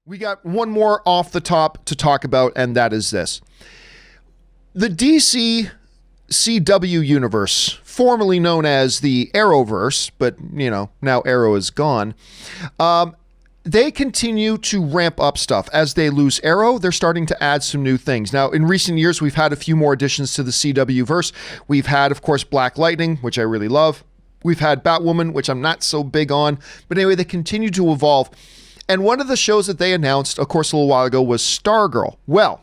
We got one more off the top to talk about, and that is this. The DC CW universe, formerly known as the Arrowverse, but, now Arrow is gone, they continue to ramp up stuff. As they lose Arrow, they're starting to add some new things. Now, in recent years, we've had a few more additions to the CW verse. We've had, of course, Black Lightning, which I really love. We've had Batwoman, which I'm not so big on. But anyway, they continue to evolve. And one of the shows that they announced, of course, a little while ago was Stargirl. Well,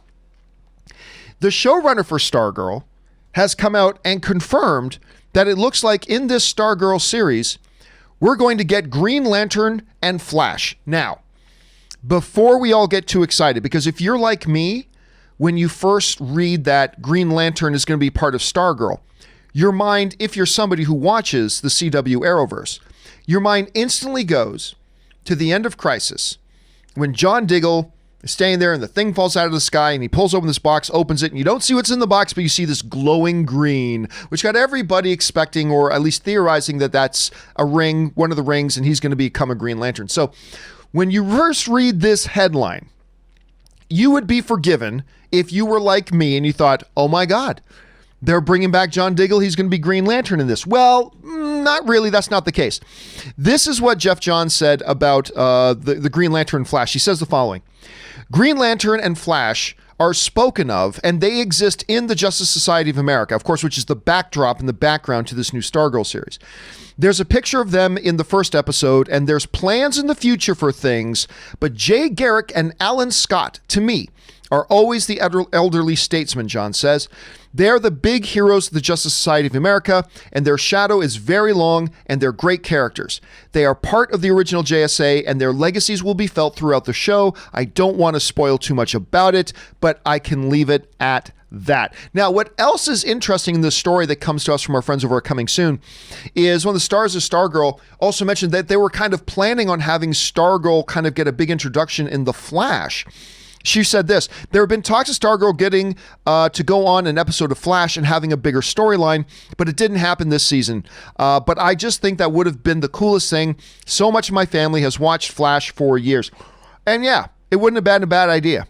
the showrunner for Stargirl has come out and confirmed that it looks like in this Stargirl series, we're going to get Green Lantern and Flash. Now, before we all get too excited, because if you're like me, when you first read that Green Lantern is going to be part of Stargirl, your mind, if you're somebody who watches the CW Arrowverse, your mind instantly goes to the end of Crisis, when John Diggle is staying there and the thing falls out of the sky and he pulls open this box, opens it, and you don't see what's in the box, but you see this glowing green, which got everybody expecting, or at least theorizing, that that's a ring, one of the rings, and he's going to become a Green Lantern. So when you first read this headline, you would be forgiven if you were like me and you thought, oh my God, they're bringing back John Diggle. He's going to be Green Lantern in this. Well, not really. That's not the case. This is what Geoff Johns said about the Green Lantern and Flash. He says the following. Green Lantern and Flash are spoken of, and they exist in the Justice Society of America, of course, which is the backdrop and the background to this new Stargirl series. There's a picture of them in the first episode, and there's plans in the future for things, but Jay Garrick and Alan Scott, to me, are always the elderly statesmen, John says. They're the big heroes of the Justice Society of America, and their shadow is very long, and they're great characters. They are part of the original JSA, and their legacies will be felt throughout the show. I don't want to spoil too much about it, but I can leave it at that. Now, what else is interesting in this story that comes to us from our friends over at Coming Soon is one of the stars of Stargirl also mentioned that they were kind of planning on having Stargirl kind of get a big introduction in The Flash. She said this: there have been talks of Stargirl getting to go on an episode of Flash and having a bigger storyline, but it didn't happen this season. But I just think that would have been the coolest thing. So much of my family has watched Flash for years. And yeah, it wouldn't have been a bad idea.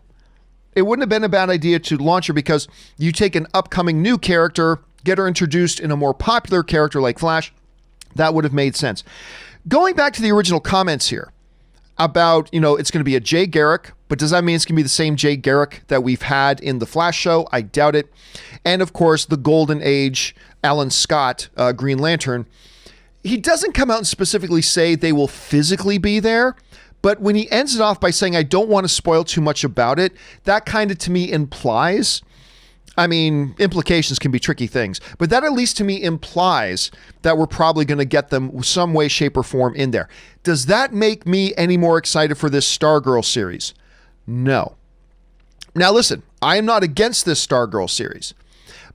It wouldn't have been a bad idea to launch her, because you take an upcoming new character, get her introduced in a more popular character like Flash. That would have made sense. Going back to the original comments here about, it's going to be a Jay Garrick, but does that mean it's going to be the same Jay Garrick that we've had in the Flash show? I doubt it. And of course, the Golden Age, Alan Scott, Green Lantern. He doesn't come out and specifically say they will physically be there, but when he ends it off by saying, I don't want to spoil too much about it, that kind of to me implies, implications can be tricky things, but that at least to me implies that we're probably going to get them some way, shape, or form in there. Does that make me any more excited for this Stargirl series? No. Now listen, I am not against this Stargirl series,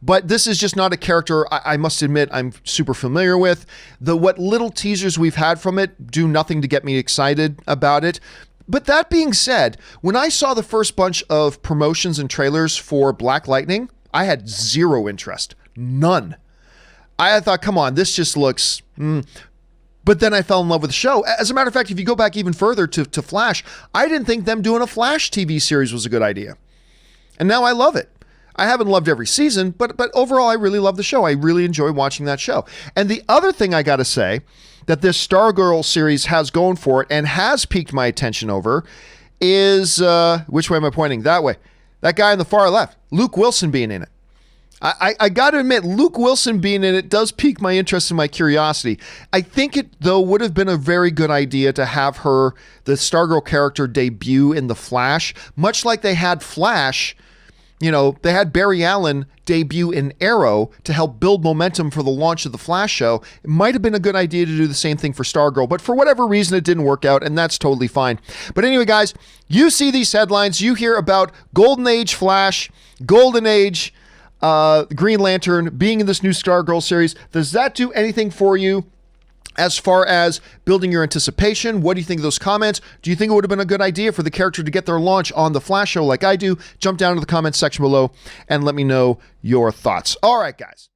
but this is just not a character I must admit I'm super familiar with. What little teasers we've had from it do nothing to get me excited about it. But that being said, when I saw the first bunch of promotions and trailers for Black Lightning, I had zero interest. None. I thought, come on, this just looks... But then I fell in love with the show. As a matter of fact, if you go back even further to Flash, I didn't think them doing a Flash TV series was a good idea. And now I love it. I haven't loved every season, but overall I really love the show. I really enjoy watching that show. And the other thing I got to say that this Stargirl series has going for it and has piqued my attention over is, which way am I pointing? That way. That guy on the far left, Luke Wilson being in it. I got to admit, Luke Wilson being in it does pique my interest and my curiosity. I think it, though, would have been a very good idea to have her, the Stargirl character, debut in The Flash, much like they had Flash. They had Barry Allen debut in Arrow to help build momentum for the launch of the Flash show. It might have been a good idea to do the same thing for Stargirl, but for whatever reason, it didn't work out, and that's totally fine. But anyway, guys, you see these headlines, you hear about Golden Age Flash, Golden Age Green Lantern being in this new Stargirl series. Does that do anything for you as far as building your anticipation? What do you think of those comments? Do you think it would have been a good idea for the character to get their launch on the Flash show like I do? Jump down to the comments section below and let me know your thoughts. All right, guys.